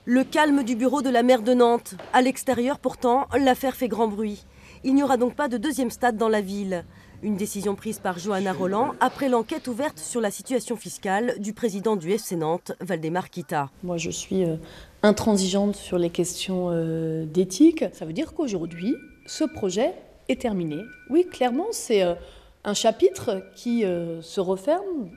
Le calme du bureau de la maire de Nantes. À l'extérieur, pourtant, l'affaire fait grand bruit. Il n'y aura donc pas de deuxième stade dans la ville. Une décision prise par Johanna Rolland après l'enquête ouverte sur la situation fiscale du président du FC Nantes, Waldemar Kita. Moi, je suis intransigeante sur les questions d'éthique. Ça veut dire qu'aujourd'hui, ce projet est terminé. Oui, clairement, c'est un chapitre qui se referme.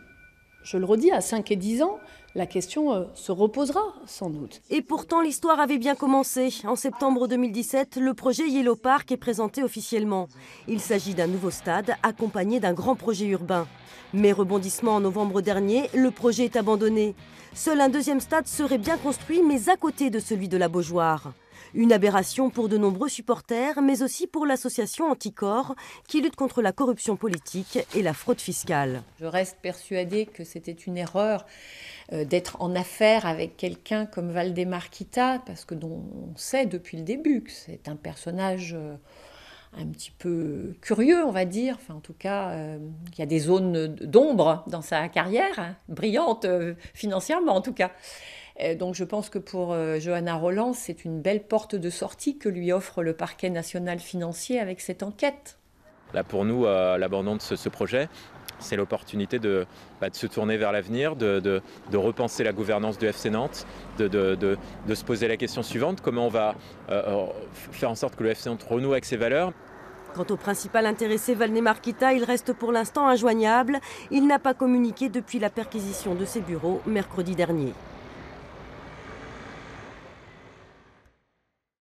Je le redis, à 5 et 10 ans, la question se reposera sans doute. Et pourtant, l'histoire avait bien commencé. En septembre 2017, le projet Yellow Park est présenté officiellement. Il s'agit d'un nouveau stade accompagné d'un grand projet urbain. Mais rebondissement en novembre dernier, le projet est abandonné. Seul un deuxième stade serait bien construit, mais à côté de celui de la Beaujoire. Une aberration pour de nombreux supporters, mais aussi pour l'association Anticor, qui lutte contre la corruption politique et la fraude fiscale. Je reste persuadée que c'était une erreur d'être en affaire avec quelqu'un comme Waldemar Kita, parce que on sait depuis le début que c'est un personnage un petit peu curieux, on va dire. Enfin, en tout cas, il y a des zones d'ombre dans sa carrière, hein, brillante financièrement en tout cas. Donc je pense que pour Johanna Rolland, c'est une belle porte de sortie que lui offre le parquet national financier avec cette enquête. Là pour nous, l'abandon de ce projet, c'est l'opportunité de se tourner vers l'avenir, de repenser la gouvernance du FC Nantes, de se poser la question suivante, comment on va faire en sorte que le FC Nantes renoue avec ses valeurs. Quant au principal intéressé, Waldemar Kita, il reste pour l'instant injoignable. Il n'a pas communiqué depuis la perquisition de ses bureaux mercredi dernier.